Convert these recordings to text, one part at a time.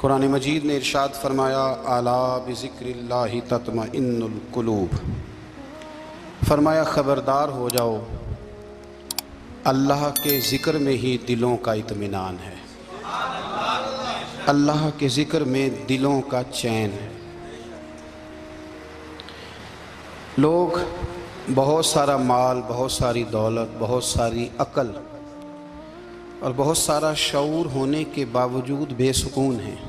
قرآن مجید نے ارشاد فرمایا الا بذکراللہ تطمئن القلوب، فرمایا خبردار ہو جاؤ، اللہ کے ذکر میں ہی دلوں کا اطمینان ہے، اللہ کے ذکر میں دلوں کا چین ہے۔ لوگ بہت سارا مال، بہت ساری دولت، بہت ساری عقل اور بہت سارا شعور ہونے کے باوجود بے سکون ہیں۔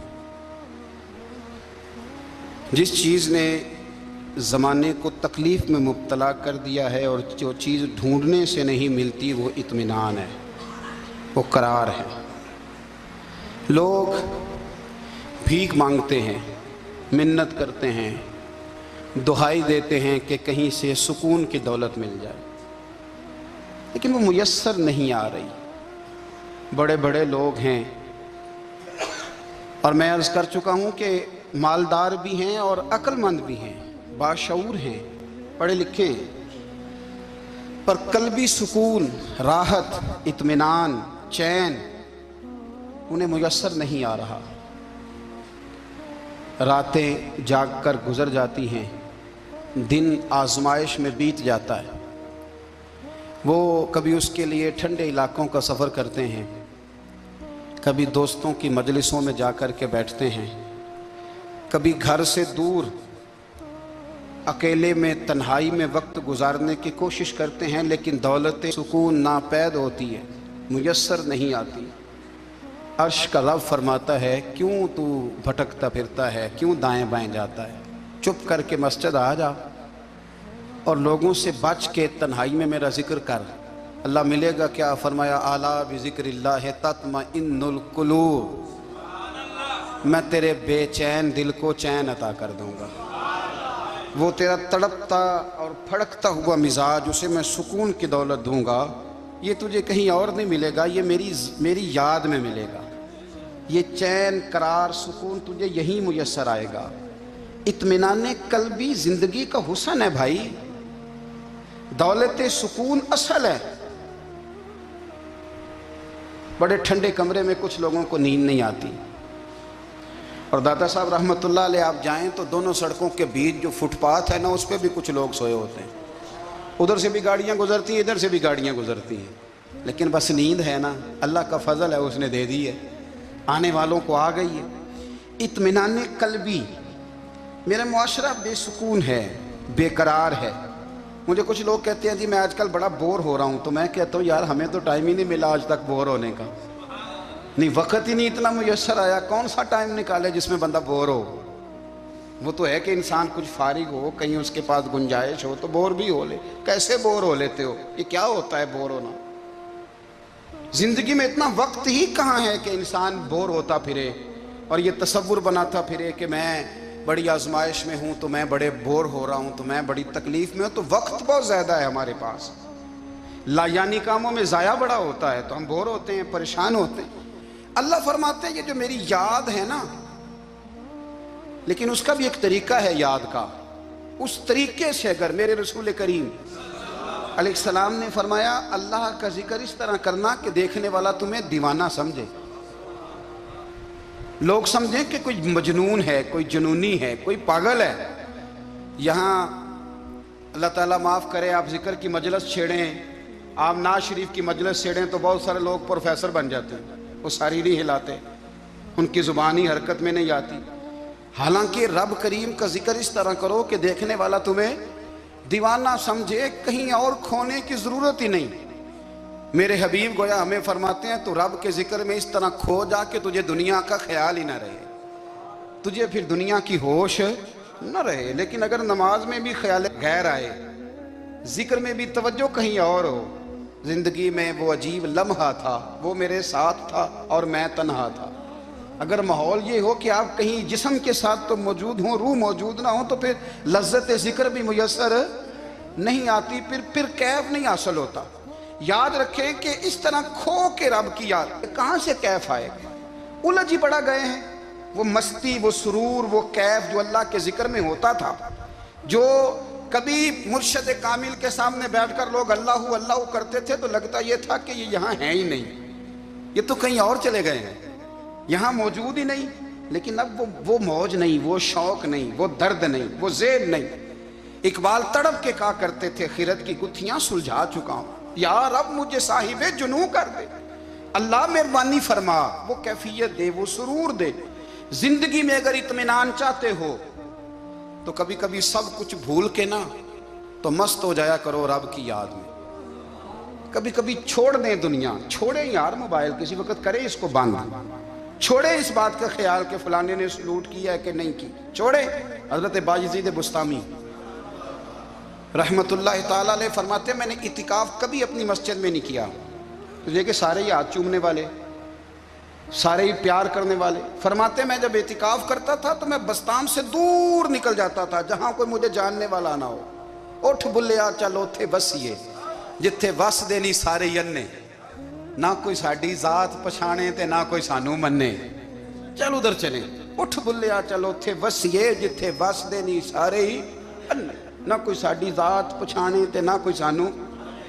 جس چیز نے زمانے کو تکلیف میں مبتلا کر دیا ہے اور جو چیز ڈھونڈنے سے نہیں ملتی وہ اطمینان ہے، وہ قرار ہے۔ لوگ بھیک مانگتے ہیں، منت کرتے ہیں، دہائی دیتے ہیں کہ کہیں سے سکون کی دولت مل جائے، لیکن وہ میسر نہیں آ رہی۔ بڑے بڑے لوگ ہیں، اور میں عرض کر چکا ہوں کہ مالدار بھی ہیں اور عقل مند بھی ہیں، باشعور ہیں، پڑھے لکھے ہیں، پر قلبی سکون، راحت، اطمینان، چین انہیں میسر نہیں آ رہا۔ راتیں جاگ کر گزر جاتی ہیں، دن آزمائش میں بیت جاتا ہے۔ وہ کبھی اس کے لیے ٹھنڈے علاقوں کا سفر کرتے ہیں، کبھی دوستوں کی مجلسوں میں جا کر کے بیٹھتے ہیں، کبھی گھر سے دور اکیلے میں تنہائی میں وقت گزارنے کی کوشش کرتے ہیں، لیکن دولت سکون ناپید ہوتی ہے، میسر نہیں آتی۔ عرش کا رب فرماتا ہے کیوں تو بھٹکتا پھرتا ہے، کیوں دائیں بائیں جاتا ہے؟ چپ کر کے مسجد آ جا اور لوگوں سے بچ کے تنہائی میں میرا ذکر کر۔ اللہ ملے گا کیا؟ فرمایا اعلیٰ بذکر اللہ تطمئن القلوب، میں تیرے بے چین دل کو چین عطا کر دوں گا۔ وہ تیرا تڑپتا اور پھڑکتا ہوا مزاج، اسے میں سکون کی دولت دوں گا۔ یہ تجھے کہیں اور نہیں ملے گا، یہ میری یاد میں ملے گا۔ یہ چین، قرار، سکون تجھے یہیں میسر آئے گا۔ اطمینان قلبی زندگی کا حسن ہے بھائی، دولت سکون اصل ہے۔ بڑے ٹھنڈے کمرے میں کچھ لوگوں کو نیند نہیں آتی، اور دادا صاحب رحمۃ اللہ علیہ آپ جائیں تو دونوں سڑکوں کے بیچ جو فٹ پاتھ ہے نا، اس پہ بھی کچھ لوگ سوئے ہوتے ہیں۔ ادھر سے بھی گاڑیاں گزرتی ہیں، ادھر سے بھی گاڑیاں گزرتی ہیں، لیکن بس نیند ہے نا، اللہ کا فضل ہے، اس نے دے دی ہے، آنے والوں کو آ گئی ہے۔ اطمینان قلبی، میرا معاشرہ بے سکون ہے، بے قرار ہے۔ مجھے کچھ لوگ کہتے ہیں جی میں آج کل بڑا بور ہو رہا ہوں، تو میں کہتا ہوں یار ہمیں تو ٹائم ہی نہیں ملا آج تک بور ہونے کا، نہیں وقت ہی نہیں اتنا میسر آیا۔ کون سا ٹائم نکالے جس میں بندہ بور ہو؟ وہ تو ہے کہ انسان کچھ فارغ ہو، کہیں اس کے پاس گنجائش ہو تو بور بھی ہو لے۔ کیسے بور ہو لیتے ہو؟ یہ کیا ہوتا ہے بور ہونا؟ زندگی میں اتنا وقت ہی کہاں ہے کہ انسان بور ہوتا پھرے اور یہ تصور بناتا پھرے کہ میں بڑی آزمائش میں ہوں تو میں بڑے بور ہو رہا ہوں، تو میں بڑی تکلیف میں ہوں۔ تو وقت بہت زیادہ ہے ہمارے پاس، لا یعنی کاموں میں ضائع بڑا ہوتا ہے، تو ہم بور ہوتے ہیں، پریشان ہوتے ہیں۔ اللہ فرماتے ہیں یہ جو میری یاد ہے نا، لیکن اس کا بھی ایک طریقہ ہے یاد کا، اس طریقے سے اگر میرے رسول کریم علیہ السلام نے فرمایا اللہ کا ذکر اس طرح کرنا کہ دیکھنے والا تمہیں دیوانہ سمجھے، لوگ سمجھیں کہ کوئی مجنون ہے، کوئی جنونی ہے، کوئی پاگل ہے۔ یہاں اللہ تعالیٰ معاف کرے، آپ ذکر کی مجلس چھیڑیں، آپ نعت شریف کی مجلس چھیڑیں تو بہت سارے لوگ پروفیسر بن جاتے ہیں، وہ ساری نہیں ہلاتے، ان کی زبانی حرکت میں نہیں آتی۔ حالانکہ رب کریم کا ذکر اس طرح کرو کہ دیکھنے والا تمہیں دیوانہ سمجھے، کہیں اور کھونے کی ضرورت ہی نہیں۔ میرے حبیب گویا ہمیں فرماتے ہیں تو رب کے ذکر میں اس طرح کھو جا کہ تجھے دنیا کا خیال ہی نہ رہے، تجھے پھر دنیا کی ہوش نہ رہے۔ لیکن اگر نماز میں بھی خیال غیر آئے، ذکر میں بھی توجہ کہیں اور ہو، زندگی میں وہ عجیب لمحہ تھا، وہ میرے ساتھ تھا اور میں تنہا تھا۔ اگر ماحول یہ ہو کہ آپ کہیں جسم کے ساتھ تو موجود ہوں، روح موجود نہ ہو، تو پھر لذت ذکر بھی میسر نہیں آتی، پھر کیف نہیں حاصل ہوتا۔ یاد رکھیں کہ اس طرح کھو کے رب کی یاد کہاں سے کیف آئے گا؟ الجھ ہی پڑا گئے ہیں۔ وہ مستی، وہ سرور، وہ کیف جو اللہ کے ذکر میں ہوتا تھا، جو کبھی مرشد کامل کے سامنے بیٹھ کر لوگ اللہ اللہ کرتے تھے تو لگتا یہ تھا کہ یہ یہاں ہیں ہی نہیں، یہ تو کہیں اور چلے گئے ہیں، یہاں موجود ہی نہیں۔ لیکن اب وہ موج نہیں، وہ شوق نہیں، وہ درد نہیں، وہ ذیل نہیں۔ اقبال تڑپ کے کہا کرتے تھے خیرت کی گتھیاں سلجھا چکا ہوں، یا رب مجھے صاحب جنوں کر دے۔ اللہ مہربانی فرما، وہ کیفیت دے، وہ سرور دے۔ زندگی میں اگر اطمینان چاہتے ہو تو کبھی کبھی سب کچھ بھول کے نا تو مست ہو جایا کرو رب کی یاد میں۔ کبھی کبھی چھوڑ دیں دنیا، چھوڑیں یار موبائل، کسی وقت کریں اس کو بند، چھوڑیں اس بات کا خیال کہ فلانے نے سلوٹ کیا ہے کہ نہیں کی، چھوڑیں۔ حضرت باجزید بستامی رحمت اللہ تعالیٰ علیہ فرماتے ہیں میں نے اعتکاف کبھی اپنی مسجد میں نہیں کیا، یہ کہ سارے ہی ہاتھ چومنے والے، سارے ہی پیار کرنے والے۔ فرماتے ہیں میں جب اعتکاف کرتا تھا تو میں بستام سے دور نکل جاتا تھا جہاں کوئی مجھے جاننے والا نہ ہو۔ اٹھ بلیا چل اوتھے وسیے جتھے وس دینی سارے یننے، نہ کوئی ساڈی ذات پچھانے تے نہ کوئی سانو مننے، چل ادھر چلیں۔ اٹھ بلیا چل اوتھے وسیے جتھے وس دینی سارے ہی اننے، نہ کوئی ساڈی ذات پچھانے تے نہ کوئی سانو۔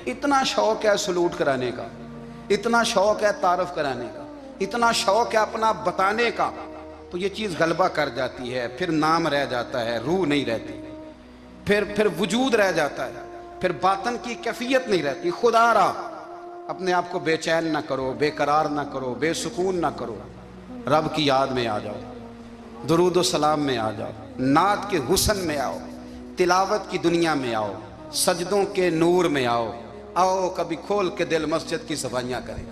اتنا شوق ہے سلوٹ کرانے کا، اتنا شوق ہے تعارف کرانے کا، اتنا شوق ہے اپنا بتانے کا، تو یہ چیز غلبہ کر جاتی ہے، پھر نام رہ جاتا ہے، روح نہیں رہتی، پھر وجود رہ جاتا ہے، پھر باطن کی کیفیت نہیں رہتی۔ خدا را اپنے آپ کو بے چین نہ کرو، بے قرار نہ کرو، بے سکون نہ کرو، رب کی یاد میں آ جاؤ، درود و سلام میں آ جاؤ، نعت کے حسن میں آؤ، تلاوت کی دنیا میں آؤ، سجدوں کے نور میں آؤ۔ آؤ کبھی کھول کے دل مسجد کی صفائیاں کریں،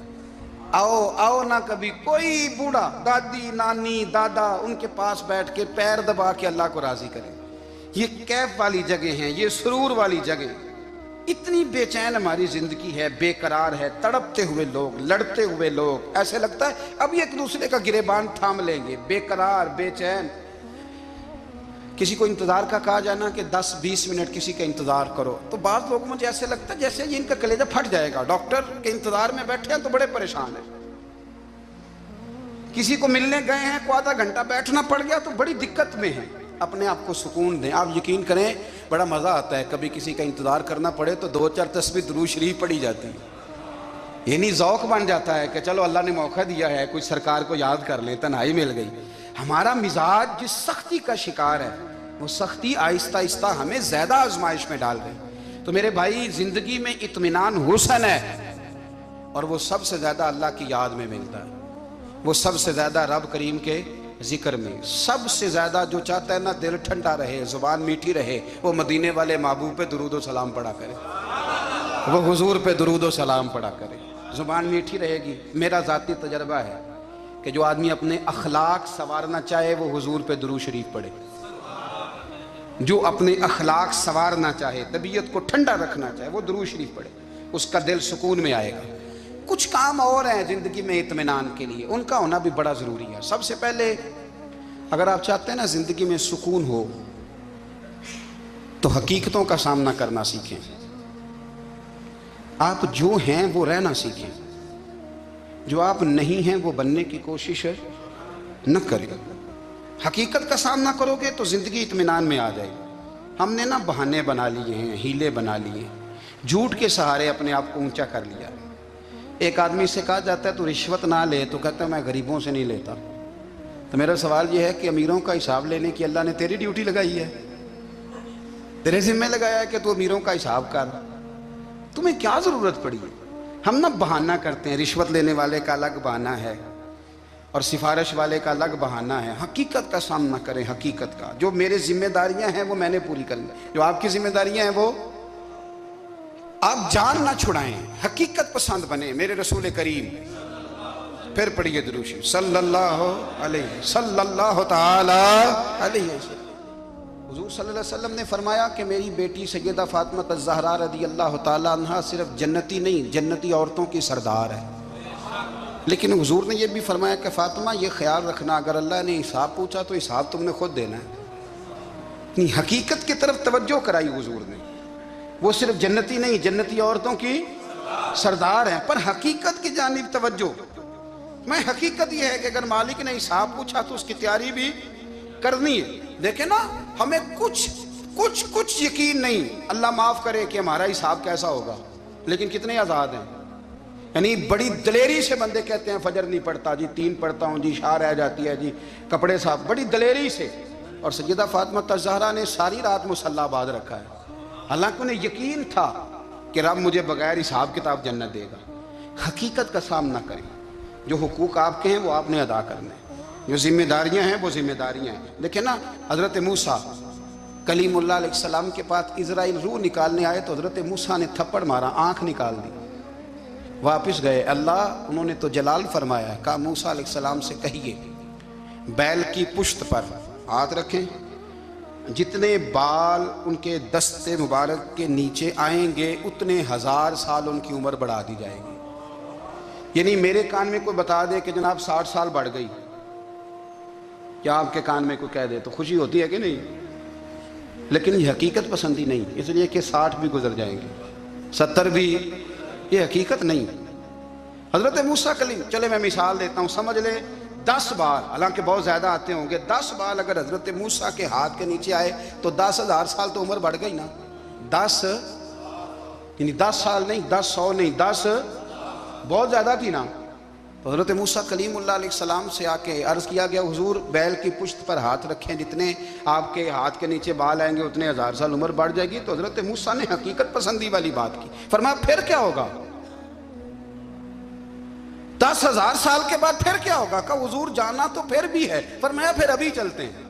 آؤ نہ کبھی کوئی بوڑھا دادی نانی دادا ان کے پاس بیٹھ کے پیر دبا کے اللہ کو راضی کریں۔ یہ کیف والی جگہ ہیں، یہ سرور والی جگہ۔ اتنی بے چین ہماری زندگی ہے، بے قرار ہے، تڑپتے ہوئے لوگ، لڑتے ہوئے لوگ، ایسے لگتا ہے اب یہ ایک دوسرے کا گریبان تھام لیں گے، بے قرار، بے چین۔ کسی کو انتظار کا کہا جانا کہ 10-20 منٹ کسی کا انتظار کرو تو بعض لوگ مجھے ایسے لگتا ہے جیسے یہ ان کا کلیجہ پھٹ جائے گا، ڈاکٹر کے انتظار میں بیٹھے ہیں تو بڑے پریشان ہیں۔ کسی کو ملنے گئے ہیں کو آدھا گھنٹہ بیٹھنا پڑ گیا تو بڑی دقت میں ہیں۔ اپنے آپ کو سکون دیں۔ آپ یقین کریں بڑا مزہ آتا ہے کبھی کسی کا انتظار کرنا پڑے تو 2-4 تسبیح درود شریف پڑھی جاتی ہے، یعنی ذوق بن جاتا ہے کہ چلو اللہ نے موقع دیا ہے، کوئی سرکار کو یاد کر لیں، تنہائی مل گئی۔ ہمارا مزاج جس سختی کا شکار ہے وہ سختی آہستہ آہستہ ہمیں زیادہ آزمائش میں ڈال گئی۔ تو میرے بھائی زندگی میں اطمینان حسن ہے، اور وہ سب سے زیادہ اللہ کی یاد میں ملتا ہے، وہ سب سے زیادہ رب کریم کے ذکر میں۔ سب سے زیادہ جو چاہتا ہے نا دل ٹھنڈا رہے، زبان میٹھی رہے، وہ مدینے والے محبوب پہ درود و سلام پڑھا کرے، وہ حضور پہ درود و سلام پڑھا کرے، زبان میٹھی رہے گی۔ میرا ذاتی تجربہ ہے کہ جو آدمی اپنے اخلاق سنوارنا چاہے وہ حضور پہ درود شریف پڑھے، جو اپنے اخلاق سنوارنا چاہے، طبیعت کو ٹھنڈا رکھنا چاہے، وہ درود شریف پڑھے، اس کا دل سکون میں آئے گا۔ کچھ کام اور ہیں زندگی میں اطمینان کے لیے، ان کا ہونا بھی بڑا ضروری ہے۔ سب سے پہلے اگر آپ چاہتے ہیں نا زندگی میں سکون ہو تو حقیقتوں کا سامنا کرنا سیکھیں، آپ جو ہیں وہ رہنا سیکھیں، جو آپ نہیں ہیں وہ بننے کی کوشش نہ کریں۔ حقیقت کا سامنا کرو گے تو زندگی اطمینان میں آ جائے گی۔ ہم نے نا بہانے بنا لیے ہیں، ہیلے بنا لیے ہیں، جھوٹ کے سہارے اپنے آپ کو اونچا کر لیا۔ ایک آدمی سے کہا جاتا ہے تو رشوت نہ لے، تو کہتا ہے میں غریبوں سے نہیں لیتا۔ تو میرا سوال یہ ہے کہ امیروں کا حساب لینے کی اللہ نے تیری ڈیوٹی لگائی ہے، تیرے ذمہ لگایا ہے کہ تو امیروں کا حساب کر، تمہیں کیا ضرورت پڑی ہے؟ ہم نا بہانہ کرتے ہیں، رشوت لینے والے کا الگ بہانہ ہے اور سفارش والے کا الگ بہانہ ہے۔ حقیقت کا سامنا کریں، حقیقت کا۔ جو میرے ذمہ داریاں ہیں وہ میں نے پوری کرنی، جو آپ کی ذمہ داریاں ہیں وہ آپ جان نہ چھڑائیں، حقیقت پسند بنیں۔ میرے رسول کریم، پھر پڑھیے درود شریف صلی اللہ تعالی علیہ وسلم۔ حضور صلی اللہ علیہ وسلم نے فرمایا کہ میری بیٹی سیدہ فاطمہ الزہرا رضی اللہ تعالی عنہا صرف جنتی نہیں، جنتی عورتوں کی سردار ہے۔ لیکن حضور نے یہ بھی فرمایا کہ فاطمہ یہ خیال رکھنا اگر اللہ نے حساب پوچھا تو حساب تم نے خود دینا ہے۔ حقیقت کی طرف توجہ کرائی حضور نے، وہ صرف جنتی نہیں، جنتی عورتوں کی سردار ہیں، پر حقیقت کی جانب توجہ۔ میں حقیقت یہ ہے کہ اگر مالک نے حساب پوچھا تو اس کی تیاری بھی کرنی ہے۔ دیکھیں نا ہمیں کچھ یقین نہیں، اللہ معاف کرے کہ ہمارا حساب کیسا ہوگا، لیکن کتنے آزاد ہیں، یعنی بڑی دلیری سے بندے کہتے ہیں فجر نہیں پڑھتا جی، 3 پڑھتا ہوں جی، شاہ رہ جاتی ہے جی، کپڑے صاف، بڑی دلیری سے. اور سیدہ فاطمہ الزہرا نے ساری رات مصلی آباد رکھا ہے، حالانکہ انہیں یقین تھا کہ رب مجھے بغیر حساب کتاب جنت دے گا. حقیقت کا سامنا کریں، جو حقوق آپ کے ہیں وہ آپ نے ادا کرنے ہیں، جو ذمہ داریاں ہیں وہ ذمہ داریاں ہیں. دیکھیں نا، حضرت موسیٰ کلیم اللہ علیہ السلام کے پاس اسرائیل روح نکالنے آئے تو حضرت موسیٰ نے تھپڑ مارا، آنکھ نکال دی، واپس گئے. اللہ انہوں نے تو جلال فرمایا ہے، کہا موسیٰ علیہ السلام سے کہیے بیل کی پشت پر ہاتھ رکھیں، جتنے بال ان کے دست مبارک کے نیچے آئیں گے اتنے 1000 سال ان کی عمر بڑھا دی جائے گی. یعنی میرے کان میں کوئی بتا دے کہ جناب 60 سال بڑھ گئی، کیا آپ کے کان میں کوئی کہہ دے تو خوشی ہوتی ہے کہ نہیں؟ لیکن یہ حقیقت پسندی نہیں، اس لیے کہ 60 بھی گزر جائیں گے، 70 بھی، یہ حقیقت نہیں. حضرت موسیٰ کلیم، چلے میں مثال دیتا ہوں، سمجھ لیں 10 بال، حالانکہ بہت زیادہ آتے ہوں گے، 10 بال اگر حضرت موسیٰ کے ہاتھ کے نیچے آئے تو 10,000 سال تو عمر بڑھ گئی نا. 10 یعنی 10 سال نہیں، 10 100 نہیں، 10 بہت زیادہ تھی نا. تو حضرت موسیٰ کلیم اللہ علیہ السلام سے آ کے عرض کیا گیا، حضور بیل کی پشت پر ہاتھ رکھیں، جتنے آپ کے ہاتھ کے نیچے بال آئیں گے اتنے 1000 سال عمر بڑھ جائے گی. تو حضرت موسیٰ نے حقیقت پسندی والی بات کی، فرمایا پھر کیا ہوگا؟ 10,000 سال کے بعد پھر کیا ہوگا؟ کہا حضور جانا تو پھر بھی ہے. فرمایا پھر ابھی چلتے ہیں.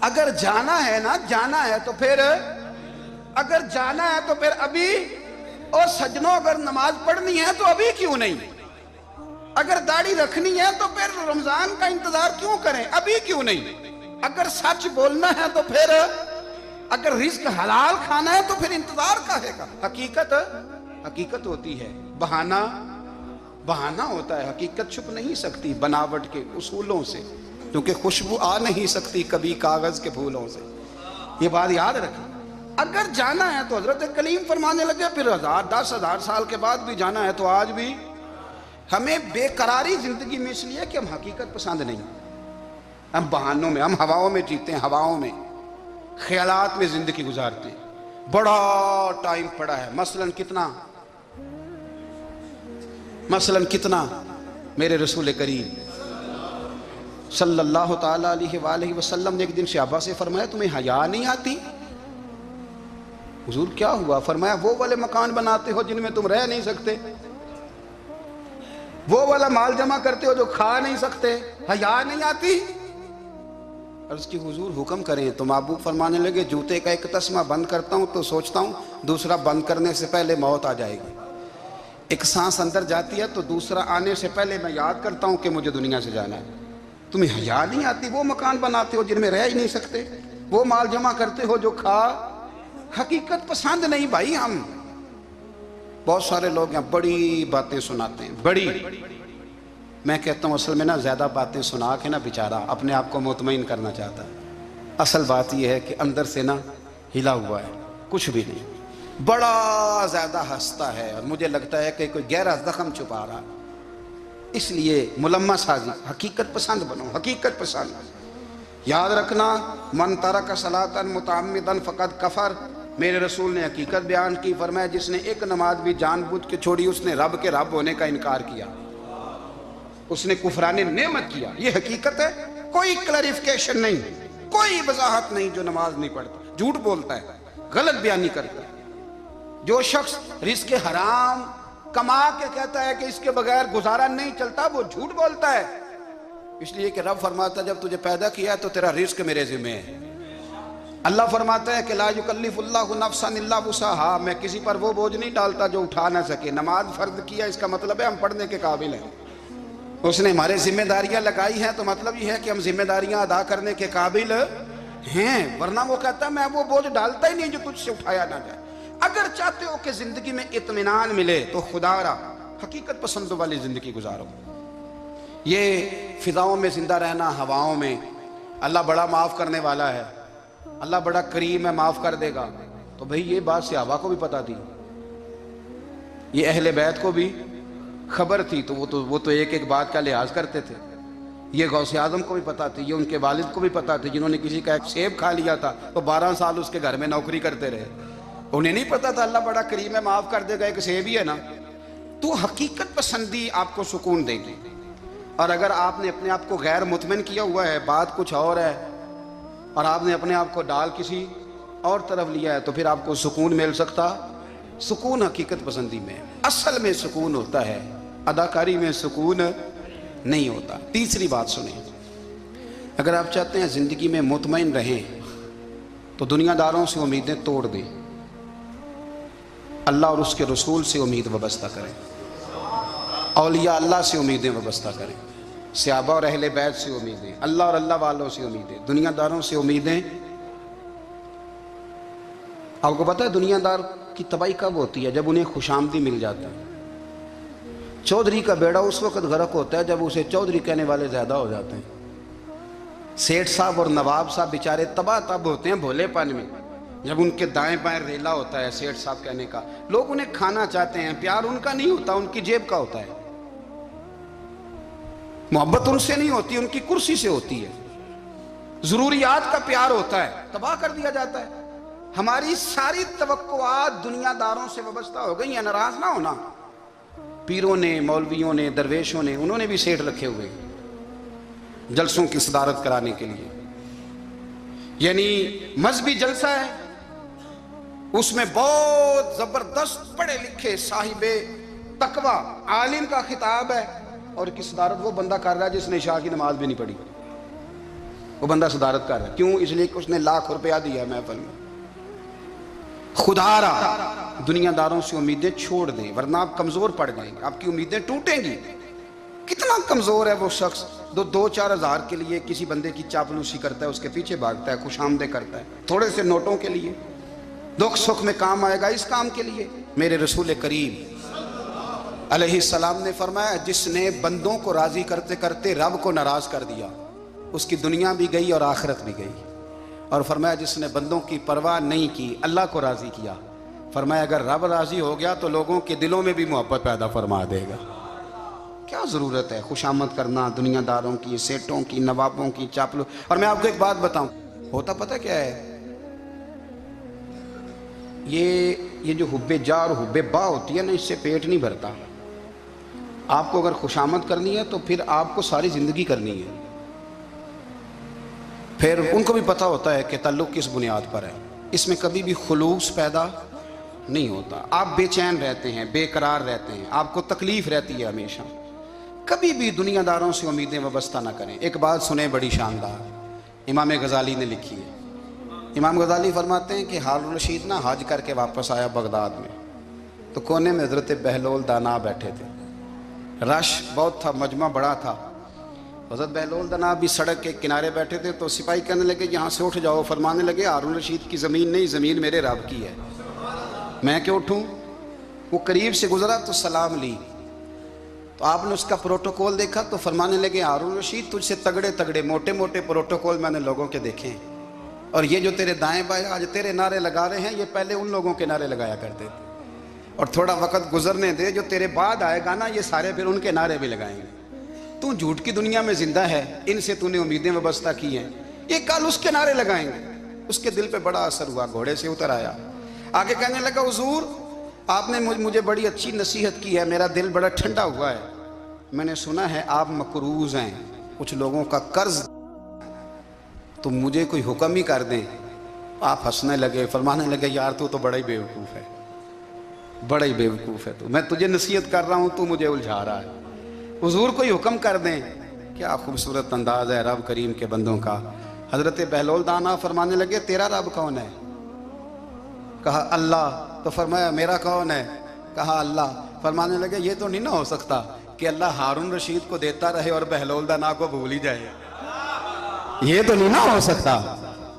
اگر جانا ہے نا، جانا ہے تو پھر، اگر جانا ہے تو پھر ابھی. اور سجنوں اگر نماز پڑھنی ہے تو ابھی کیوں نہیں؟ اگر داڑھی رکھنی ہے تو پھر رمضان کا انتظار کیوں کریں؟ ابھی کیوں نہیں؟ اگر سچ بولنا ہے تو پھر، اگر رزق حلال کھانا ہے تو پھر انتظار کاہے کا؟ حقیقت ہوتی ہے، بہانہ ہوتا ہے. حقیقت چھپ نہیں سکتی بناوٹ کے اصولوں سے، کیونکہ خوشبو آ نہیں سکتی کبھی کاغذ کے پھولوں سے. یہ بات یاد رکھیں. اگر جانا ہے تو حضرت کلیم فرمانے لگے پھر 10,000 سال کے بعد بھی جانا ہے تو آج بھی. ہمیں بے قراری زندگی میں اس لیے کہ ہم حقیقت پسند نہیں، ہم بہانوں میں، ہم ہواؤں میں جیتے ہیں، ہواؤں میں، خیالات میں زندگی گزارتے ہیں. بڑا ٹائم پڑا ہے، مثلاً کتنا میرے رسول کریم صلی اللہ تعالیٰ علیہ وآلہ وسلم نے ایک دن صحابہ سے فرمایا تمہیں حیا نہیں آتی؟ حضور کیا ہوا؟ فرمایا وہ والے مکان بناتے ہو جن میں تم رہ نہیں سکتے، وہ والا مال جمع کرتے ہو جو کھا نہیں سکتے، حیا نہیں آتی؟ عرض کی حضور حکم کریں. تو محبوب فرمانے لگے جوتے کا ایک تسمہ بند کرتا ہوں تو سوچتا ہوں دوسرا بند کرنے سے پہلے موت آ جائے گی. ایک سانس اندر جاتی ہے تو دوسرا آنے سے پہلے میں یاد کرتا ہوں کہ مجھے دنیا سے جانا ہے. تمہیں حیا نہیں آتی؟ وہ مکان بناتے ہو جن میں رہ ہی نہیں سکتے، وہ مال جمع کرتے ہو جو کھا. حقیقت پسند نہیں بھائی. ہم بہت سارے لوگ یہاں بڑی باتیں سناتے ہیں، بڑی، میں کہتا ہوں اصل میں نا زیادہ باتیں سنا کے نا بیچارہ اپنے آپ کو مطمئن کرنا چاہتا ہے. اصل بات یہ ہے کہ اندر سے نا ہلا ہوا ہے، کچھ بھی نہیں، بڑا زیادہ ہنستا ہے اور مجھے لگتا ہے کہ کوئی گہرا زخم چھپا رہا. اس لیے ملمہ سازی، حقیقت پسند بنو، حقیقت پسند. یاد رکھنا من ترک صلاۃ متعمدا فقد کفر. میرے رسول نے حقیقت بیان کی، فرمایا جس نے ایک نماز بھی جان بوجھ کے چھوڑی اس نے رب کے رب ہونے کا انکار کیا، اس نے کفران نعمت کیا. یہ حقیقت ہے، کوئی کلیریفیکیشن نہیں، کوئی وضاحت نہیں. جو نماز نہیں پڑھتا، جھوٹ بولتا ہے، غلط بیانی کرتا ہے. جو شخص رزق حرام کما کے کہتا ہے کہ اس کے بغیر گزارا نہیں چلتا، وہ جھوٹ بولتا ہے. اس لیے کہ رب فرماتا ہے جب تجھے پیدا کیا ہے تو تیرا رزق میرے ذمہ ہے. اللہ فرماتا ہے کہ لا یکلف اللہ نفسا الا وسعہا، میں کسی پر وہ بوجھ نہیں ڈالتا جو اٹھا نہ سکے. نماز فرض کیا اس کا مطلب ہے ہم پڑھنے کے قابل ہیں. اس نے ہمارے ذمہ داریاں لگائی ہیں تو مطلب یہ ہے کہ ہم ذمہ داریاں ادا کرنے کے قابل ہیں. ورنہ وہ کہتا ہے میں وہ بوجھ ڈالتا ہی نہیں جو تجھ سے اٹھایا نہ جائے. اگر چاہتے ہو کہ زندگی میں اطمینان ملے تو خدا را حقیقت پسندوں والی زندگی گزارو. یہ فضاؤں میں زندہ رہنا، ہواؤں میں. اللہ بڑا معاف کرنے والا ہے، اللہ بڑا کریم ہے، معاف کر دے گا. تو بھئی یہ بات صحابہ کو بھی پتا تھی، یہ اہل بیت کو بھی خبر تھی. تو وہ تو ایک ایک بات کا لحاظ کرتے تھے. یہ غوث اعظم کو بھی پتا تھی، یہ ان کے والد کو بھی پتا تھی جنہوں نے کسی کا ایک سیب کھا لیا تھا تو 12 سال اس کے گھر میں نوکری کرتے رہے. انہیں نہیں پتا تھا اللہ بڑا کریم ہے، معاف کر دے گا، ایک سیب ہی ہے نا. تو حقیقت پسندی آپ کو سکون دے گی. اور اگر آپ نے اپنے آپ کو غیر مطمئن کیا ہوا ہے, بات کچھ اور ہے, اور آپ نے اپنے آپ کو ڈال کسی اور طرف لیا ہے, تو پھر آپ کو سکون مل سکتا؟ سکون حقیقت پسندی میں, اصل میں سکون ہوتا ہے, اداکاری میں سکون نہیں ہوتا. تیسری بات سنیں, اگر آپ چاہتے ہیں زندگی میں مطمئن رہیں تو دنیا داروں سے امیدیں توڑ دیں, اللہ اور اس کے رسول سے امید وابستہ کریں, اولیاء اللہ سے امیدیں وابستہ کریں, صحابہ اور اہل بیت سے امیدیں, اللہ اور اللہ والوں سے امیدیں, دنیا داروں سے امیدیں. آپ کو پتہ ہے دنیا دار کی تباہی کب ہوتی ہے؟ جب انہیں خوشامدی مل جاتا ہے. چودھری کا بیڑا اس وقت غرق ہوتا ہے جب اسے چودھری کہنے والے زیادہ ہو جاتے ہیں. سیٹھ صاحب اور نواب صاحب بیچارے تباہ تب ہوتے ہیں بھولے پن میں, جب ان کے دائیں بائیں ریلا ہوتا ہے سیٹھ صاحب کہنے کا. لوگ انہیں کھانا چاہتے ہیں, پیار ان کا نہیں ہوتا, ان کی جیب کا ہوتا ہے. محبت ان سے نہیں ہوتی, ان کی کرسی سے ہوتی ہے. ضروریات کا پیار ہوتا ہے, تباہ کر دیا جاتا ہے. ہماری ساری توقعات دنیا داروں سے وابستہ ہو گئی ہیں. ناراض نہ ہونا, پیروں نے, مولویوں نے, درویشوں نے, انہوں نے بھی سیٹ رکھے ہوئے جلسوں کی صدارت کرانے کے لیے. یعنی مذہبی جلسہ ہے, اس میں بہت زبردست پڑھے لکھے صاحب تقوی عالم کا خطاب ہے, اور کی صدارت وہ بندہ کر رہا ہے جس نے عشاء کی نماز بھی نہیں پڑھی. وہ بندہ صدارت کر رہا ہے, کیوں؟ اس لیے کہ اس نے ₹1,00,000 دیا محفل میں. خدا را دنیا داروں سے امیدیں چھوڑ دیں, ورنہ آپ کمزور پڑ جائیں گے, آپ کی امیدیں ٹوٹیں گی. کتنا کمزور ہے وہ شخص جو 2-4 ہزار کے لیے کسی بندے کی چاپلوسی کرتا ہے, اس کے پیچھے بھاگتا ہے, خوش آمدیں کرتا ہے, تھوڑے سے نوٹوں کے لیے. دکھ سکھ میں کام آئے گا اس کام کے لیے. میرے رسول کریم علیہ السلام نے فرمایا, جس نے بندوں کو راضی کرتے کرتے رب کو ناراض کر دیا, اس کی دنیا بھی گئی اور آخرت بھی گئی. اور فرمایا جس نے بندوں کی پرواہ نہیں کی, اللہ کو راضی کیا, فرمایا اگر رب راضی ہو گیا تو لوگوں کے دلوں میں بھی محبت پیدا فرما دے گا. کیا ضرورت ہے خوشامد کرنا دنیا داروں کی, سیٹوں کی, نوابوں کی, چاپلو. اور میں آپ کو ایک بات بتاؤں, ہوتا پتہ کیا ہے, یہ جو حب جا اور حب با ہوتی ہے نا, اس سے پیٹ نہیں بھرتا. آپ کو اگر خوشامد کرنی ہے تو پھر آپ کو ساری زندگی کرنی ہے. پھر ان کو بھی پتہ ہوتا ہے کہ تعلق کس بنیاد پر ہے, اس میں کبھی بھی خلوص پیدا نہیں ہوتا. آپ بے چین رہتے ہیں, بے قرار رہتے ہیں, آپ کو تکلیف رہتی ہے ہمیشہ. کبھی بھی دنیا داروں سے امیدیں وابستہ نہ کریں. ایک بات سنیں بڑی شاندار, امام غزالی نے لکھی ہے. امام غزالی فرماتے ہیں کہ ہارون الرشید نا حج کر کے واپس آیا بغداد میں, تو کونے میں حضرت بہلول دانا بیٹھے تھے. رش بہت تھا, مجمع بڑا تھا. حضرت بہلول دانا بھی سڑک کے کنارے بیٹھے تھے, تو سپاہی کہنے لگے یہاں سے اٹھ جاؤ. فرمانے لگے ہارون الرشید کی زمین نہیں, زمین میرے رب کی ہے, میں کیوں اٹھوں؟ وہ قریب سے گزرا تو سلام لی, تو آپ نے اس کا پروٹوکول دیکھا تو فرمانے لگے ہارون الرشید تجھ سے تگڑے تگڑے موٹے موٹے پروٹوکول میں نے لوگوں کے دیکھے ہیں, اور یہ جو تیرے دائیں بائیں آج تیرے نعرے لگا رہے ہیں, یہ پہلے ان لوگوں کے نعرے لگایا کرتے تھے. اور تھوڑا وقت گزرنے دے, جو تیرے بعد آئے گا نا, یہ سارے پھر ان کے نعرے بھی لگائیں گے. تو جھوٹ کی دنیا میں زندہ ہے, ان سے تو نے امیدیں وابستہ کی ہیں, یہ کل اس کے نعرے لگائیں گے. اس کے دل پہ بڑا اثر ہوا, گھوڑے سے اتر آیا, آگے کہنے لگا حضور آپ نے مجھے بڑی اچھی نصیحت کی ہے, میرا دل بڑا ٹھنڈا ہوا ہے. میں نے سنا ہے آپ مقروض ہیں, کچھ لوگوں کا قرض, تو مجھے کوئی حکم ہی کر دیں. آپ ہنسنے لگے, فرمانے لگے یار تو بڑا ہی بیوقوف ہے, بڑا ہی بیوقوف ہے تو, میں تجھے نصیحت کر رہا ہوں, تو مجھے الجھا رہا ہے. حضور کوئی حکم کر دیں. کیا خوبصورت انداز ہے رب کریم کے بندوں کا. حضرت بہلول دانا فرمانے لگے تیرا رب کون ہے؟ کہا اللہ. تو فرمایا میرا کون ہے؟ کہا اللہ. فرمانے لگے یہ تو نہیں نہ ہو سکتا کہ اللہ ہارون رشید کو دیتا رہے اور بہلول دانا کو بھول ہی جائے. یہ تو نہیں نہ ہو سکتا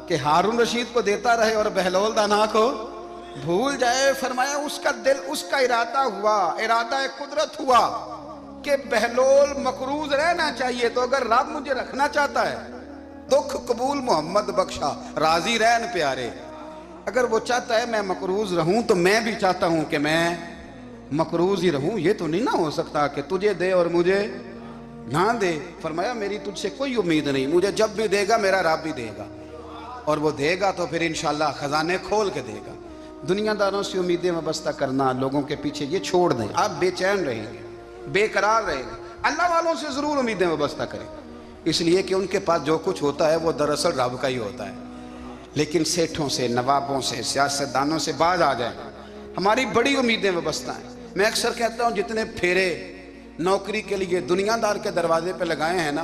کہ ہارون رشید کو دیتا رہے اور بہلول دانا کو بھول جائے. فرمایا اس کا دل, اس کا ارادہ ہوا, ارادہ قدرت ہوا کہ بہلول مقروض رہنا چاہیے, تو اگر رب مجھے رکھنا چاہتا ہے, دکھ قبول محمد بخشا, راضی رہن پیارے, اگر وہ چاہتا ہے میں مقروض رہوں تو میں بھی چاہتا ہوں کہ میں مقروض ہی رہوں. یہ تو نہیں نہ ہو سکتا کہ تجھے دے اور مجھے نہ دے. فرمایا میری تجھ سے کوئی امید نہیں, مجھے جب بھی دے گا میرا رب بھی دے گا, اور وہ دے گا تو پھر انشاءاللہ خزانے کھول کے دے گا. دنیا داروں سے امیدیں وابستہ کرنا، لوگوں کے پیچھے، یہ چھوڑ دیں. آپ بے چین رہیں گے، بے قرار رہیں گے. اللہ والوں سے ضرور امیدیں وابستہ کریں، اس لیے کہ ان کے پاس جو کچھ ہوتا ہے وہ دراصل رب کا ہی ہوتا ہے. لیکن سیٹھوں سے، نوابوں سے، سیاستدانوں سے باز آ جائیں. ہماری بڑی امیدیں وابستہ ہیں. میں اکثر کہتا ہوں جتنے پھیرے نوکری کے لیے دنیا دار کے دروازے پہ لگائے ہیں نا،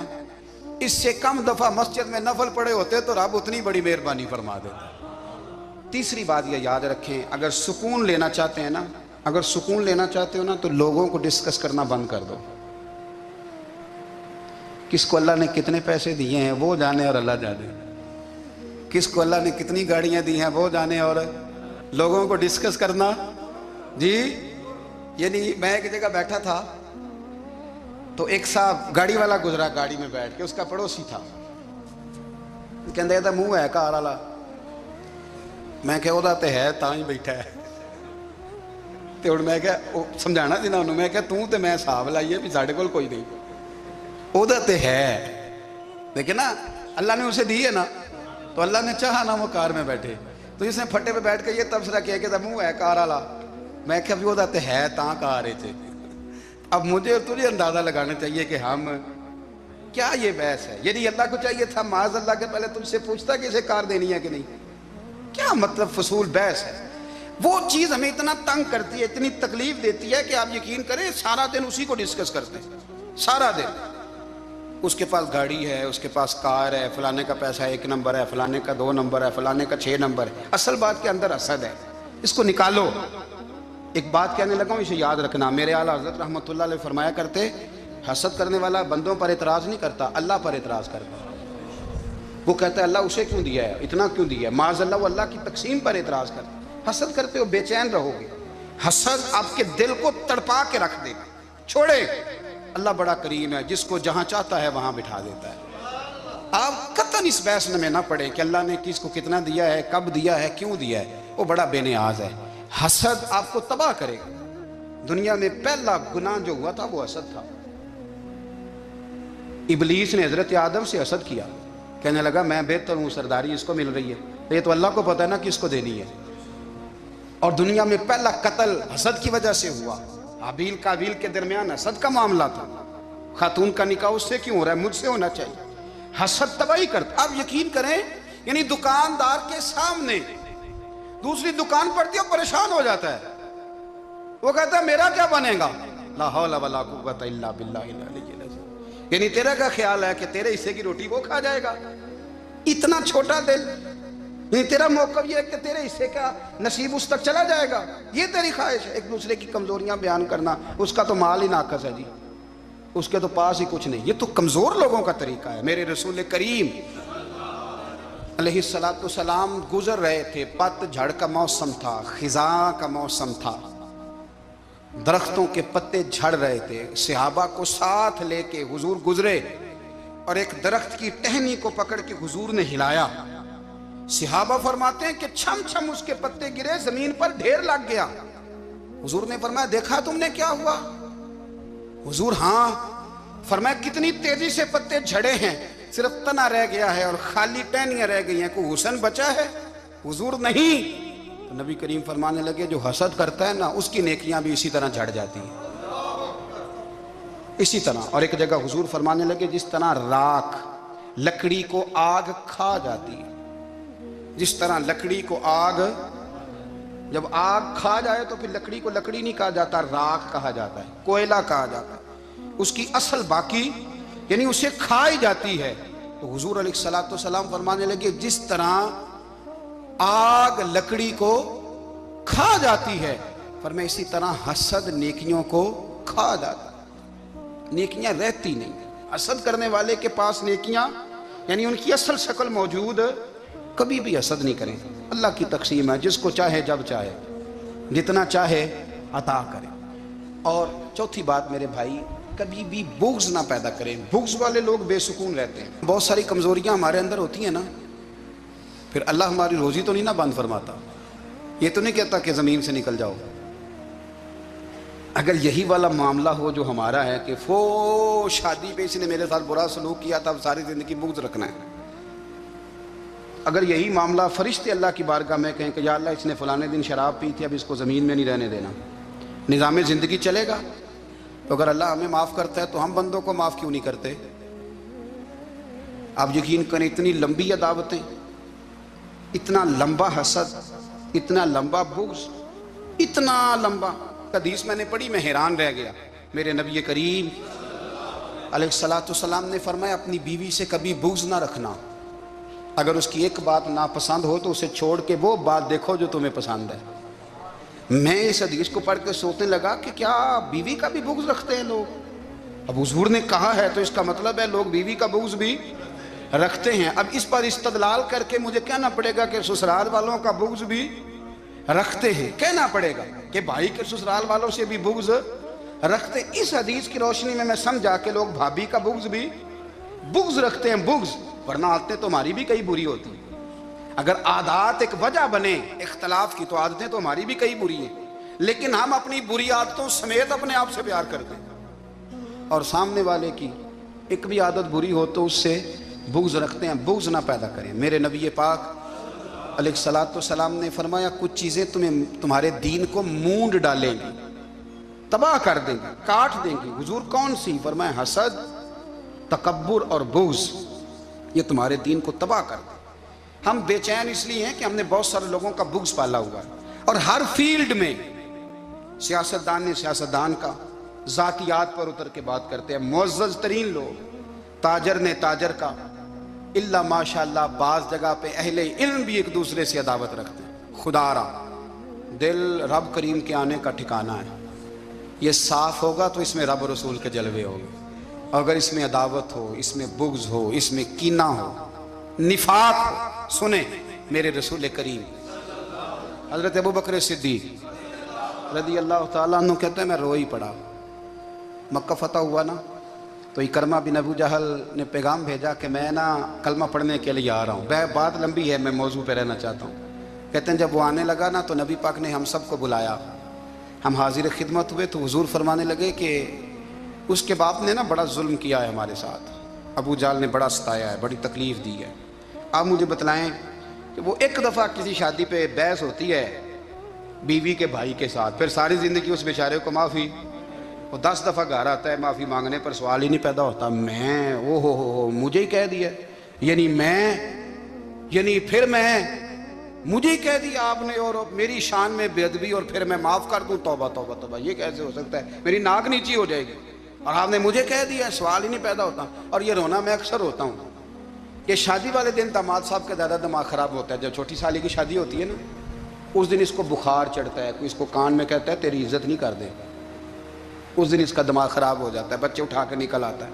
اس سے کم دفعہ مسجد میں نفل پڑے ہوتے تو رب اتنی بڑی مہربانی فرما دیتا. تیسری بات یہ یاد رکھیں، اگر سکون لینا چاہتے ہیں نا، اگر سکون لینا چاہتے ہو نا تو لوگوں کو ڈسکس کرنا بند کر دو. کس کو اللہ نے کتنے پیسے دیے ہیں وہ جانے اور اللہ جانے، کس کو اللہ نے کتنی گاڑیاں دی ہیں وہ جانے، اور لوگوں کو ڈسکس کرنا. جی یعنی میں ایک جگہ بیٹھا تھا تو ایک صاحب گاڑی والا گزرا، گاڑی میں بیٹھ کے، اس کا پڑوسی تھا، کہتا منہ ہے کار والا. میں کہ وہ تے ہے تاں ہی بیٹھا ہے. تو ہوں میں سمجھانا سی نا انہوں، میں کہ توں تے میں حساب لائیے بھی ساڈے کول کوئی نہیں، وہ تے ہے. دیکھیں نا اللہ نے اسے دی ہے نا، تو اللہ نے چاہا نا وہ کار میں بیٹھے، تو جس نے پھٹے پہ بیٹھ کے یہ تبصرہ کیا کہ منہ ہے کار والا، میں کہ وہ تے ہے تاں کار ہے. اب مجھے اور تجھے اندازہ لگانا چاہیے کہ ہم کیا یہ بحث ہے. یعنی اللہ کو چاہیے تھا معاذ اللہ کے پہلے تم سے پوچھتا کہ اسے کار دینی ہے کہ نہیں. کیا مطلب فضول بحث ہے. وہ چیز ہمیں اتنا تنگ کرتی ہے، اتنی تکلیف دیتی ہے کہ آپ یقین کریں سارا دن اسی کو ڈسکس کرتے ہیں. سارا دن اس کے پاس گاڑی ہے، اس کے پاس کار ہے، فلانے کا پیسہ 1 نمبر ہے، فلانے کا 2 نمبر ہے، فلانے کا 6 نمبر ہے. اصل بات کے اندر حسد ہے، اس کو نکالو. ایک بات کہنے لگا ہوں، اسے یاد رکھنا. میرے اعلیٰ حضرت رحمۃ اللہ علیہ فرمایا کرتے، حسد کرنے والا بندوں پر اعتراض نہیں کرتا، اللہ پر اعتراض کرتا. وہ کہتا ہے اللہ اسے کیوں دیا ہے، اتنا کیوں دیا ہے، معاذ اللہ وہ اللہ کی تقسیم پر اعتراض کرتا. حسد کرتے ہو بے چین رہو گے. حسد آپ کے دل کو تڑپا کے رکھ دے گا. چھوڑے، اللہ بڑا کریم ہے، جس کو جہاں چاہتا ہے وہاں بٹھا دیتا ہے. آپ قطعاً اس بحث میں نہ پڑیں کہ اللہ نے کس کو کتنا دیا ہے، کب دیا ہے، کیوں دیا ہے. وہ بڑا بے نیاز ہے. حسد آپ کو تباہ کرے گا. دنیا میں پہلا گناہ جو ہوا تھا وہ حسد تھا. ابلیس نے حضرت آدم سے حسد کیا، کہنے لگا میں بہتر ہوں، سرداری اس کو مل رہی ہے، یہ تو اللہ کو پتہ ہے نا کس کو دینی ہے. اور دنیا میں پہلا قتل حسد کی وجہ سے ہوا. حابیل قابیل کے درمیان حسد کا معاملہ تھا. خاتون کا نکاح اس سے کیوں ہو رہا ہے، مجھ سے ہونا چاہیے. حسد تباہی کرتا. آپ یقین کریں، یعنی دکاندار کے سامنے دوسری دکان پڑتی ہے اور پریشان ہو جاتا ہے. وہ کہتا ہے میرا کیا بنے گا، لا حول ولا قوت الا باللہ العلی العظیم. یعنی تیرا کا خیال ہے کہ تیرے حصے کی روٹی وہ کھا جائے گا. اتنا چھوٹا دل. یعنی تیرا موقف یہ ہے کہ تیرے حصے کا نصیب اس تک چلا جائے گا، یہ تیری خواہش ہے. ایک دوسرے کی کمزوریاں بیان کرنا، اس کا تو مال ہی ناقص ہے جی، اس کے تو پاس ہی کچھ نہیں. یہ تو کمزور لوگوں کا طریقہ ہے. میرے رسول کریم علیہ السلام گزر رہے تھے، پت جھڑ کا موسم تھا، خزاں کا موسم تھا، درختوں کے پتے جھڑ رہے تھے. صحابہ کو ساتھ لے کے حضور گزرے اور ایک درخت کی ٹہنی کو پکڑ کے حضور نے ہلایا. صحابہ فرماتے ہیں کہ چھم چھم اس کے پتے گرے، زمین پر ڈھیر لگ گیا. حضور نے فرمایا دیکھا تم نے کیا ہوا؟ حضور ہاں. فرمایا کتنی تیزی سے پتے جھڑے ہیں، صرف تنا رہ گیا ہے اور خالی ٹہنیاں رہ گئی ہیں، کوئی حسن بچا ہے؟ حضور نہیں. تو نبی کریم فرمانے لگے جو حسد کرتا ہے نا اس کی نیکیاں بھی اسی طرح جھڑ جاتی ہیں، اسی طرح. اور ایک جگہ حضور فرمانے لگے جس طرح راکھ لکڑی کو آگ کھا جاتی ہے، جس طرح لکڑی کو آگ، جب آگ کھا جائے تو پھر لکڑی کو لکڑی نہیں کہا جاتا، راکھ کہا جاتا ہے، کوئلہ کہا جاتا ہے. اس کی اصل باقی یعنی اسے کھائی جاتی ہے. تو حضور علیہ السلام فرمانے لگے جس طرح آگ لکڑی کو کھا جاتی ہے، فرمایا اسی طرح حسد نیکیوں کو کھا جاتا ہے، نیکیاں رہتی نہیں. حسد کرنے والے کے پاس نیکیاں یعنی ان کی اصل شکل موجود، کبھی بھی حسد نہیں کریں. اللہ کی تقسیم ہے، جس کو چاہے جب چاہے جتنا چاہے عطا کرے. اور چوتھی بات میرے بھائی، کبھی بھی بغض نہ پیدا کریں. بغض والے لوگ بے سکون رہتے ہیں. بہت ساری کمزوریاں ہمارے اندر ہوتی ہیں نا، پھر اللہ ہماری روزی تو نہیں نہ بند فرماتا. یہ تو نہیں کہتا کہ زمین سے نکل جاؤ. اگر یہی والا معاملہ ہو جو ہمارا ہے کہ شادی پہ اس نے میرے ساتھ برا سلوک کیا تھا، اب ساری زندگی بغض رکھنا ہے. اگر یہی معاملہ فرشتے اللہ کی بارگاہ میں کہیں کہ یا اللہ اس نے فلانے دن شراب پی تھی، اب اس کو زمین میں نہیں رہنے دینا، نظام زندگی چلے گا؟ تو اگر اللہ ہمیں معاف کرتا ہے تو ہم بندوں کو معاف کیوں نہیں کرتے؟ آپ یقین کریں اتنی لمبی عداوتیں، اتنا لمبا حسد، اتنا لمبا بغض، اتنا لمبا حدیث میں نے پڑھی، میں حیران رہ گیا۔ میرے نبی کریم علیہ السلام نے فرمایا اپنی بیوی سے کبھی بغض نہ رکھنا، اگر اس کی ایک بات ناپسند ہو تو اسے چھوڑ کے وہ بات دیکھو جو تمہیں پسند ہے۔ میں اس حدیث کو پڑھ کے سوچنے لگا کہ کیا بیوی کا بھی بغض رکھتے ہیں لوگ؟ اب حضور نے کہا ہے تو اس کا مطلب ہے لوگ بیوی کا بغض بھی رکھتے ہیں۔ اب اس پر استدلال کر کے مجھے کہنا پڑے گا کہ سسرال والوں کا بغض بھی رکھتے ہیں، کہنا پڑے گا کہ بھائی کے سسرال والوں سے بھی بغض رکھتے ہیں۔ اس حدیث کی روشنی میں سمجھا کہ لوگ بھابھی کا بغض بھی بغض رکھتے ہیں، بغض، ورنہ عادتیں تو ہماری بھی کئی بری ہوتی ہیں۔ اگر عادات ایک وجہ بنے اختلاف کی تو عادتیں تو ہماری بھی کئی بری ہیں، لیکن ہم اپنی بری عادتوں سمیت اپنے آپ سے پیار کرتے ہیں، اور سامنے والے کی ایک بھی عادت بری ہو تو اس سے بغض رکھتے ہیں۔ بغض نہ پیدا کریں۔ میرے نبی پاک علیہ السلام نے فرمایا کچھ چیزیں تمہارے دین کو مونڈ ڈالیں گی، تباہ کر دیں گی، کاٹ دیں گی۔ حضور کون سی؟ فرمایا حسد، تکبر اور بغض، یہ تمہارے دین کو تباہ کر دیں۔ ہم بے چین اس لیے ہیں کہ ہم نے بہت سارے لوگوں کا بغض پالا ہوا ہے، اور ہر فیلڈ میں سیاستدان نے سیاستدان کا، ذاتیات پر اتر کے بات کرتے ہیں، معزز ترین لوگ، تاجر نے تاجر کا، اللہ ماشاءاللہ بعض جگہ پہ اہل علم بھی ایک دوسرے سے عداوت رکھتے ہیں۔ خدا را دل رب کریم کے آنے کا ٹھکانہ ہے، یہ صاف ہوگا تو اس میں رب رسول کے جلوے ہوں گے، اگر اس میں عداوت ہو، اس میں بغض ہو، اس میں کینہ ہو، نفاق ہو، سنیں میرے رسول کریم حضرت ابوبکر صدیق رضی اللہ تعالیٰ عنہ کہتے ہیں میں رو ہی پڑا۔ مکہ فتح ہوا نا تو اکرمہ بن ابو جہل نے پیغام بھیجا کہ میں نا کلمہ پڑھنے کے لیے آ رہا ہوں۔ بات لمبی ہے، میں موضوع پہ رہنا چاہتا ہوں۔ کہتے ہیں جب وہ آنے لگا نا تو نبی پاک نے ہم سب کو بلایا، ہم حاضر خدمت ہوئے تو حضور فرمانے لگے کہ اس کے باپ نے نا بڑا ظلم کیا ہے ہمارے ساتھ، ابو جہل نے بڑا ستایا ہے، بڑی تکلیف دی ہے۔ آپ مجھے بتلائیں کہ وہ ایک دفعہ کسی شادی پہ بحث ہوتی ہے بیوی کے بھائی کے ساتھ، پھر ساری زندگی اس بیچارے کو معافی، وہ 10 دفعہ گھر آتا ہے معافی مانگنے پر سوال ہی نہیں پیدا ہوتا، میں او ہو مجھے ہی کہہ دیا، یعنی پھر میں مجھے ہی کہہ دیا آپ نے، اور میری شان میں بے ادبی، اور پھر میں معاف کر دوں؟ توبہ توبہ توبہ، یہ کیسے ہو سکتا ہے؟ میری ناک نیچی ہو جائے گی، اور آپ نے مجھے کہہ دیا، سوال ہی نہیں پیدا ہوتا۔ اور یہ رونا میں اکثر ہوتا ہوں کہ شادی والے دن داماد صاحب کا زیادہ دماغ خراب ہوتا ہے۔ جب چھوٹی سالی کی شادی ہوتی ہے نا، اس دن اس کو بخار چڑھتا ہے، کوئی اس کو کان میں کہتا ہے تیری عزت نہیں کر دے، اس دن اس کا دماغ خراب ہو جاتا ہے، بچے اٹھا کے نکل آتا ہے،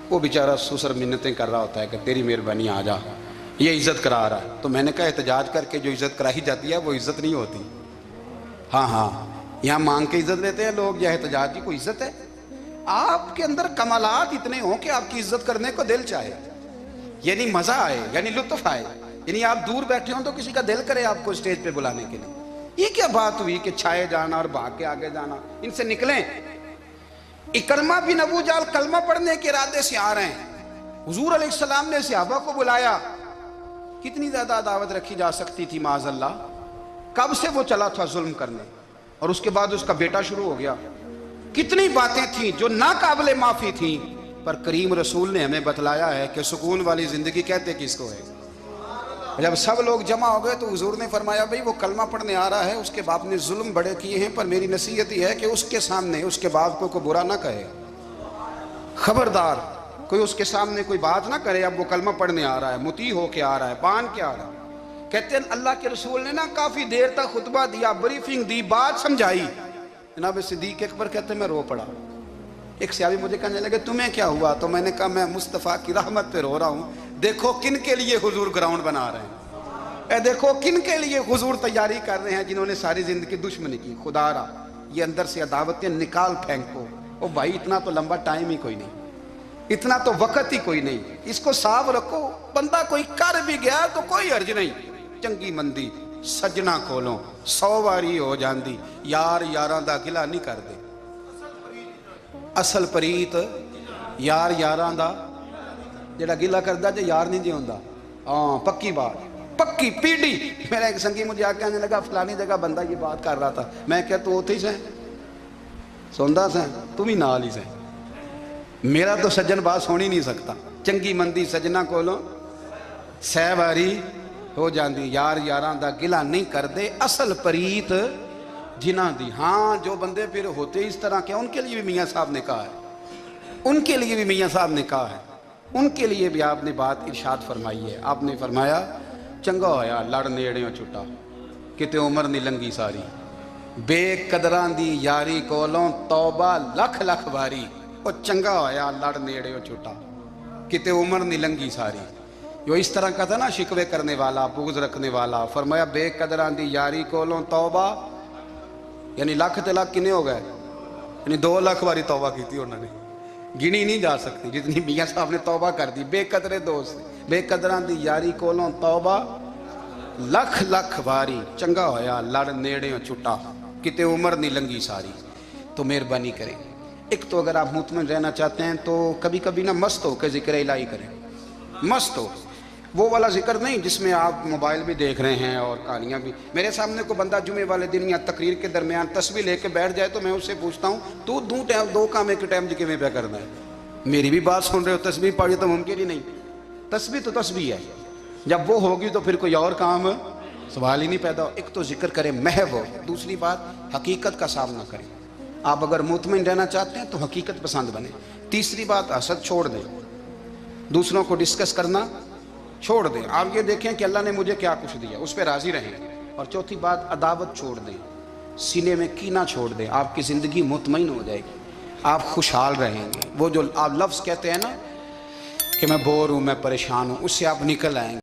وہ بیچارہ سسر منتیں کر رہا ہوتا ہے کہ تیری مہربانی آ جا، یہ عزت کرا رہا ہے۔ تو میں نے کہا احتجاج کر کے جو عزت کرائی جاتی ہے وہ عزت نہیں ہوتی۔ ہاں یہاں مانگ کے عزت لیتے ہیں لوگ، یہ احتجاج کی کوئی عزت ہے؟ آپ کے اندر کمالات اتنے ہوں کہ آپ کی عزت کرنے کو دل چاہے، یعنی مزہ آئے، یعنی لطف آئے، یعنی آپ دور بیٹھے ہوں تو کسی کا دل کرے آپ کو اسٹیج پہ بلانے کے لیے۔ یہ کیا بات ہوئی کہ چھائے جانا اور بھاگ کے آگے جانا؟ ان سے نکلیں۔ اکرمہ بن ابو جہل کلمہ پڑھنے کے ارادے سے آ رہے ہیں، حضور علیہ السلام نے صحابہ کو بلایا۔ کتنی زیادہ عداوت رکھی جا سکتی تھی معاذ اللہ؟ کب سے وہ چلا تھا ظلم کرنے، اور اس کے بعد اس کا بیٹا شروع ہو گیا۔ کتنی باتیں تھیں جو ناقابل معافی تھیں، پر کریم رسول نے ہمیں بتلایا ہے کہ سکون والی زندگی کہتے کس کو ہے۔ جب سب لوگ جمع ہو گئے تو حضور نے فرمایا بھئی وہ کلمہ پڑھنے آ رہا ہے، اس کے باپ نے ظلم بڑے کیے ہیں، پر میری نصیحت یہ ہے کہ اس کے سامنے اس کے باپ کو کوئی برا نہ کہے، خبردار کوئی اس کے سامنے کوئی بات نہ کرے۔ اب وہ کلمہ پڑھنے آ رہا ہے، مطیع ہو کے آ رہا ہے، بان کے آ رہا ہے۔ کہتے ہیں اللہ کے رسول نے نا کافی دیر تک خطبہ دیا، بریفنگ دی، بات سمجھائی۔ جناب صدیق اکبر کہتے ہیں میں رو پڑا۔ ایک صحابی مجھے کہنے لگے تمہیں کیا ہوا؟ تو میں نے کہا میں مصطفیٰ کی رحمت پہ رو رہا ہوں، دیکھو کن کے لیے حضور گراؤنڈ بنا رہے ہیں، اے دیکھو کن کے لیے حضور تیاری کر رہے ہیں، جنہوں نے ساری زندگی دشمنی کی۔ خدا را یہ اندر سے عداوتیں نکال پھینکو۔ او بھائی اتنا تو لمبا ٹائم ہی کوئی نہیں، اتنا تو وقت ہی کوئی نہیں، اس کو صاف رکھو۔ بندہ کوئی کر بھی گیا تو کوئی حرج نہیں، چنگی مندی سجنا کولوں 100 واری ہو جاندی، یار یاراں دا گلا نہیں کر دے۔ اصل پریت یار یاراں دا جڑا گلا کردا جے یار نہیں جے ہوندا، ہاں پکی بات، پکی پیڑھی۔ میرا ایک سنگی مجھے آ کے آنے لگا فلانی جگہ بندہ یہ بات کر رہا تھا، میں کیا تو ہوتے ہی سے سوندا سے تم ہی نال ہی سے، میرا تو سجن بات سونی نہیں سکتا، چنگی مندی سجنا کولوں سہ واری ہو جاندی، یار یاراں دا گلہ نہیں کر دے اصل پریت جنہ دی۔ ہاں جو بندے پھر ہوتے اس طرح کے ان کے لیے بھی میاں صاحب نے کہا ہے، ان کے لیے بھی میاں صاحب نے کہا ہے، ان کے لیے بھی آپ نے بات ارشاد فرمائی ہے۔ آپ نے فرمایا چنگا ہویا لڑ نیڑیوں چھٹا کتے عمر نہیں لنگی ساری، بے قدران دی یاری کولوں توبہ لکھ لکھ باری، او چنگا ہویا لڑ نیڑیوں چھٹا کتے عمر نہیں لنگی ساری۔ جو اس طرح کا تھا نا شکوے کرنے والا بغض رکھنے والا، فرمایا بے قدران دی یاری کولوں توبہ، یعنی لاکھ تے لاکھ کنے ہو گئے، یعنی 2 لاکھ باری توبہ کی تھی انہوں نے، گنی نہیں جا سکتی جتنی میاں صاحب نے توبہ کر دی۔ بے قدرے دوست بے قدران دی یاری کولوں توبہ لکھ لکھ باری، چنگا ہویا لڑ نیڑیوں چھٹا کتے عمر نہیں لنگی ساری۔ تو مہربانی کریں، ایک تو اگر آپ مطمئن رہنا چاہتے ہیں تو کبھی کبھی نا مست ہو کے ذکر الہی کریں، مست ہو، وہ والا ذکر نہیں جس میں آپ موبائل بھی دیکھ رہے ہیں اور کہانیاں بھی۔ میرے سامنے کو بندہ جمعے والے دن یا تقریر کے درمیان تسبیح لے کے بیٹھ جائے تو میں اس سے پوچھتا ہوں تو دو کام ایک ٹائم جی میں پہ کرنا ہے؟ میری بھی بات سن رہے ہو، تسبیح پڑھی تو ممکن ہی نہیں، تسبیح تو تسبیح ہے، جب وہ ہوگی تو پھر کوئی اور کام سوال ہی نہیں پیدا ہو۔ ایک تو ذکر کریں محو ہو، دوسری بات حقیقت کا سامنا کریں۔ آپ اگر مطمئن رہنا چاہتے ہیں تو حقیقت پسند بنیں۔ تیسری بات حسد چھوڑ دیں، دوسروں کو ڈسکس کرنا چھوڑ دیں، آپ یہ دیکھیں کہ اللہ نے مجھے کیا کچھ دیا اس پہ راضی رہیں۔ اور چوتھی بات عداوت چھوڑ دیں، سینے میں کینہ چھوڑ دیں، آپ کی زندگی مطمئن ہو جائے گی، آپ خوشحال رہیں گے۔ وہ جو آپ لفظ کہتے ہیں نا کہ میں بور ہوں میں پریشان ہوں، اس سے آپ نکل آئیں گے۔